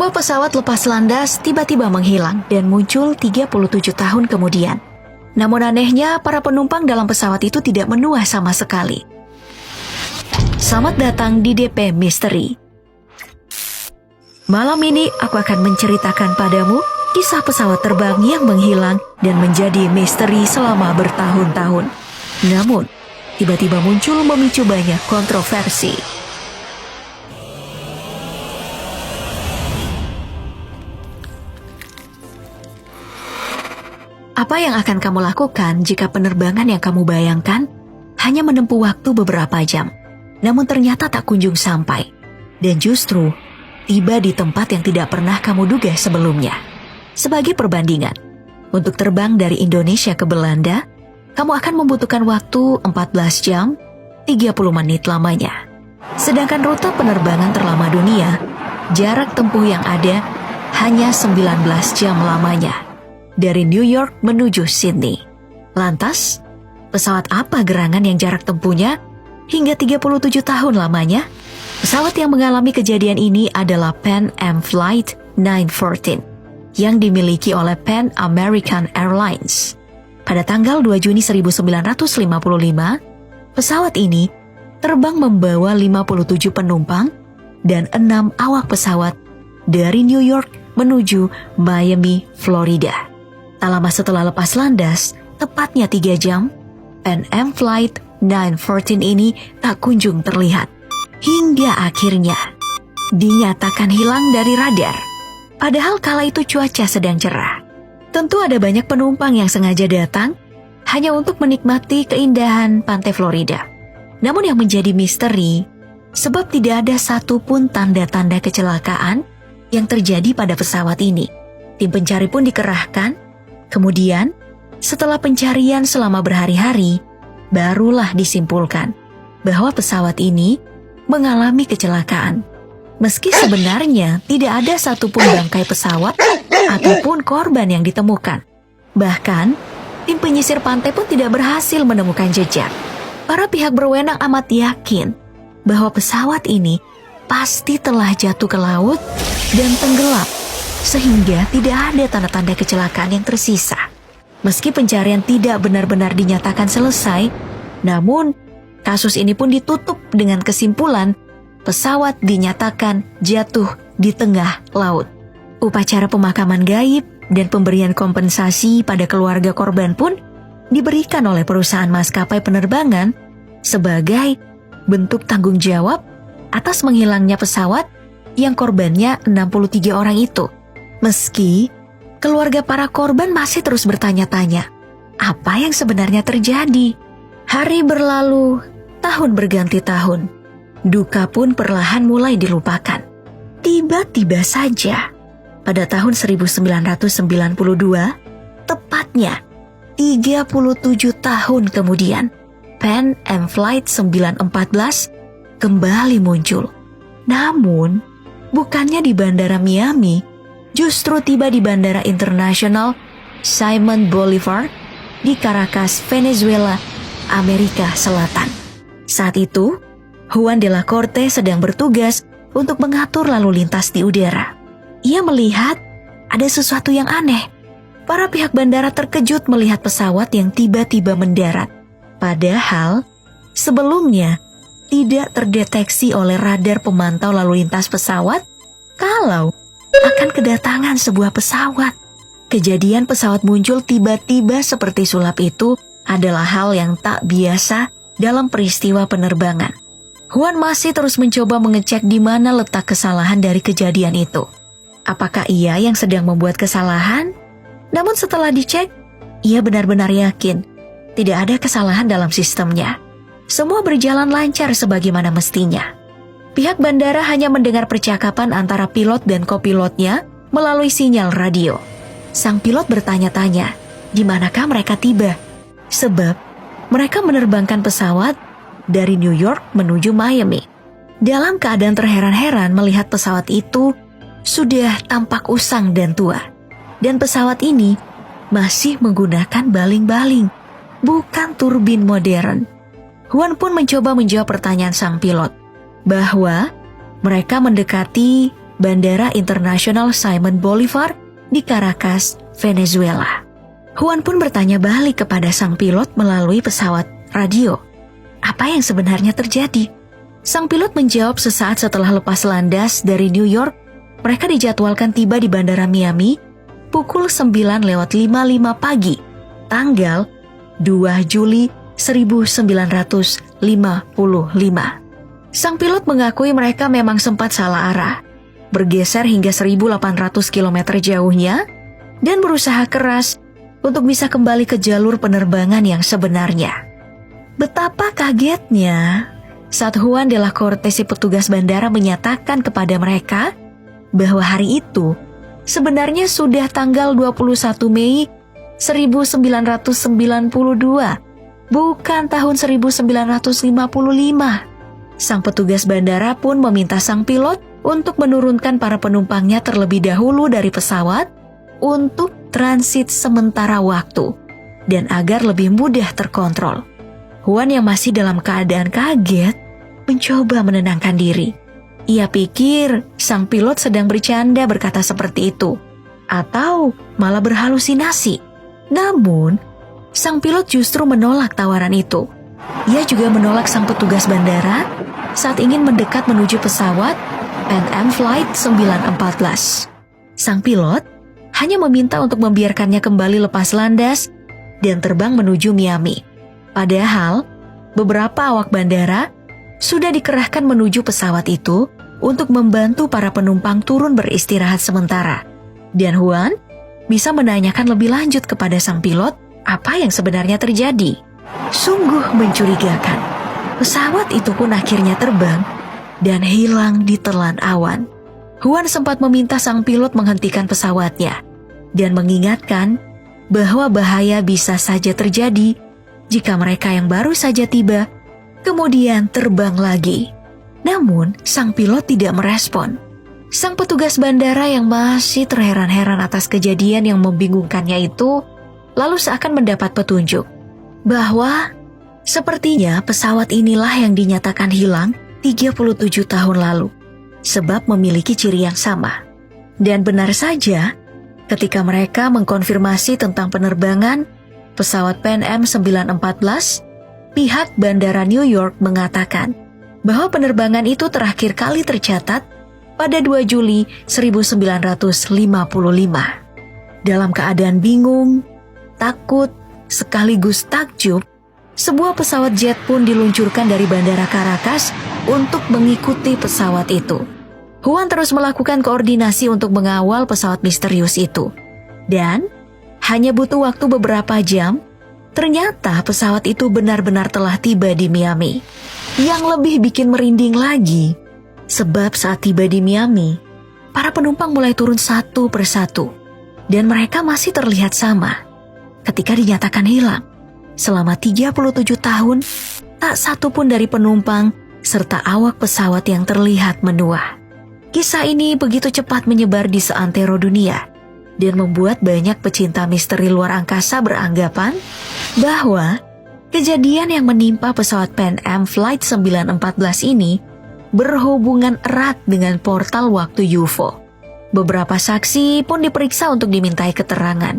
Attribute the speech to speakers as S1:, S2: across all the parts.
S1: Sebuah pesawat lepas landas tiba-tiba menghilang dan muncul 37 tahun kemudian. Namun anehnya, para penumpang dalam pesawat itu tidak menua sama sekali. Selamat datang di DP Misteri. Malam ini aku akan menceritakan padamu kisah pesawat terbang yang menghilang dan menjadi misteri selama bertahun-tahun. Namun, tiba-tiba muncul memicu banyak kontroversi. Apa yang akan kamu lakukan jika penerbangan yang kamu bayangkan hanya menempuh waktu beberapa jam, namun ternyata tak kunjung sampai, dan justru tiba di tempat yang tidak pernah kamu duga sebelumnya? Sebagai perbandingan, untuk terbang dari Indonesia ke Belanda, kamu akan membutuhkan waktu 14 jam, 30 menit lamanya. Sedangkan rute penerbangan terlama dunia, jarak tempuh yang ada hanya 19 jam lamanya, dari New York menuju Sydney. Lantas, pesawat apa gerangan yang jarak tempuhnya hingga 37 tahun lamanya? Pesawat yang mengalami kejadian ini adalah Pan Am Flight 914 yang dimiliki oleh Pan American Airlines. Pada tanggal 2 Juni 1955, pesawat ini terbang membawa 57 penumpang dan 6 awak pesawat dari New York menuju Miami, Florida. Tak lama setelah lepas landas, tepatnya 3 jam, Pan Am Flight 914 ini tak kunjung terlihat. Hingga akhirnya dinyatakan hilang dari radar. Padahal kala itu cuaca sedang cerah. Tentu ada banyak penumpang yang sengaja datang hanya untuk menikmati keindahan pantai Florida. Namun yang menjadi misteri, sebab tidak ada satupun tanda-tanda kecelakaan yang terjadi pada pesawat ini. Tim pencari pun dikerahkan. Kemudian, setelah pencarian selama berhari-hari, barulah disimpulkan bahwa pesawat ini mengalami kecelakaan. Meski sebenarnya tidak ada satupun bangkai pesawat ataupun korban yang ditemukan. Bahkan, tim penyisir pantai pun tidak berhasil menemukan jejak. Para pihak berwenang amat yakin bahwa pesawat ini pasti telah jatuh ke laut dan tenggelam, sehingga tidak ada tanda-tanda kecelakaan yang tersisa. Meski pencarian tidak benar-benar dinyatakan selesai, namun kasus ini pun ditutup dengan kesimpulan pesawat dinyatakan jatuh di tengah laut. Upacara pemakaman gaib dan pemberian kompensasi pada keluarga korban pun diberikan oleh perusahaan maskapai penerbangan sebagai bentuk tanggung jawab atas menghilangnya pesawat yang korbannya 63 orang itu. Meski keluarga para korban masih terus bertanya-tanya, apa yang sebenarnya terjadi? Hari berlalu, tahun berganti tahun. Duka pun perlahan mulai dilupakan. Tiba-tiba saja, pada tahun 1992, tepatnya 37 tahun kemudian, Pan Am Flight 914 kembali muncul. Namun, bukannya di Bandara Miami, justru tiba di Bandara Internasional Simon Bolivar di Caracas, Venezuela, Amerika Selatan. Saat itu, Juan de la Corte sedang bertugas untuk mengatur lalu lintas di udara. Ia melihat ada sesuatu yang aneh. Para pihak bandara terkejut melihat pesawat yang tiba-tiba mendarat. Padahal, sebelumnya tidak terdeteksi oleh radar pemantau lalu lintas pesawat kalau akan kedatangan sebuah pesawat. Kejadian pesawat muncul tiba-tiba seperti sulap itu adalah hal yang tak biasa dalam peristiwa penerbangan. Juan masih terus mencoba mengecek di mana letak kesalahan dari kejadian itu. Apakah ia yang sedang membuat kesalahan? Namun setelah dicek, ia benar-benar yakin tidak ada kesalahan dalam sistemnya. Semua berjalan lancar sebagaimana mestinya. Pihak bandara hanya mendengar percakapan antara pilot dan kopilotnya melalui sinyal radio. Sang pilot bertanya-tanya, di manakah mereka tiba? Sebab mereka menerbangkan pesawat dari New York menuju Miami. Dalam keadaan terheran-heran melihat pesawat itu sudah tampak usang dan tua. Dan pesawat ini masih menggunakan baling-baling, bukan turbin modern. Juan pun mencoba menjawab pertanyaan sang pilot, bahwa mereka mendekati Bandara Internasional Simon Bolivar di Caracas, Venezuela. Juan pun bertanya balik kepada sang pilot melalui pesawat radio. Apa yang sebenarnya terjadi? Sang pilot menjawab sesaat setelah lepas landas dari New York, mereka dijadwalkan tiba di Bandara Miami pukul 9:55 pagi, tanggal 2 Juli 1955. Sang pilot mengakui mereka memang sempat salah arah, bergeser hingga 1.800 km jauhnya, dan berusaha keras untuk bisa kembali ke jalur penerbangan yang sebenarnya. Betapa kagetnya saat Juan de la Corte, si petugas bandara, menyatakan kepada mereka bahwa hari itu sebenarnya sudah tanggal 21 Mei 1992, bukan tahun 1955. Sang petugas bandara pun meminta sang pilot untuk menurunkan para penumpangnya terlebih dahulu dari pesawat untuk transit sementara waktu dan agar lebih mudah terkontrol. Juan yang masih dalam keadaan kaget mencoba menenangkan diri. Ia pikir sang pilot sedang bercanda berkata seperti itu atau malah berhalusinasi. Namun, sang pilot justru menolak tawaran itu. Ia juga menolak sang petugas bandara saat ingin mendekat menuju pesawat Pan Am Flight 914. Sang pilot hanya meminta untuk membiarkannya kembali lepas landas dan terbang menuju Miami. Padahal, beberapa awak bandara sudah dikerahkan menuju pesawat itu untuk membantu para penumpang turun beristirahat sementara. Dan Juan bisa menanyakan lebih lanjut kepada sang pilot apa yang sebenarnya terjadi. Sungguh mencurigakan. Pesawat itu pun akhirnya terbang dan hilang di telan awan. Juan sempat meminta sang pilot menghentikan pesawatnya dan mengingatkan bahwa bahaya bisa saja terjadi jika mereka yang baru saja tiba kemudian terbang lagi. Namun, sang pilot tidak merespon. Sang petugas bandara yang masih terheran-heran atas kejadian yang membingungkannya itu lalu seakan mendapat petunjuk bahwa sepertinya pesawat inilah yang dinyatakan hilang 37 tahun lalu, sebab memiliki ciri yang sama. Dan benar saja, ketika mereka mengkonfirmasi tentang penerbangan pesawat Pan Am 914, pihak Bandara New York mengatakan bahwa penerbangan itu terakhir kali tercatat pada 2 Juli 1955. Dalam keadaan bingung, takut, sekaligus takjub, sebuah pesawat jet pun diluncurkan dari Bandara Caracas untuk mengikuti pesawat itu. Juan terus melakukan koordinasi untuk mengawal pesawat misterius itu. Dan hanya butuh waktu beberapa jam, ternyata pesawat itu benar-benar telah tiba di Miami. Yang lebih bikin merinding lagi, sebab saat tiba di Miami, para penumpang mulai turun satu persatu. Dan mereka masih terlihat sama. Ketika dinyatakan hilang, selama 37 tahun, tak satu pun dari penumpang serta awak pesawat yang terlihat menua. Kisah ini begitu cepat menyebar di seantero dunia dan membuat banyak pecinta misteri luar angkasa beranggapan bahwa kejadian yang menimpa pesawat Pan Am Flight 914 ini berhubungan erat dengan portal waktu UFO. Beberapa saksi pun diperiksa untuk dimintai keterangan.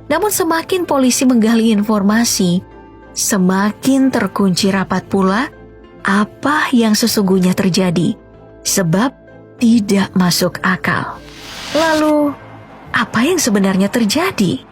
S1: Namun semakin polisi menggali informasi, semakin terkunci rapat pula apa yang sesungguhnya terjadi, sebab tidak masuk akal. Lalu, apa yang sebenarnya terjadi?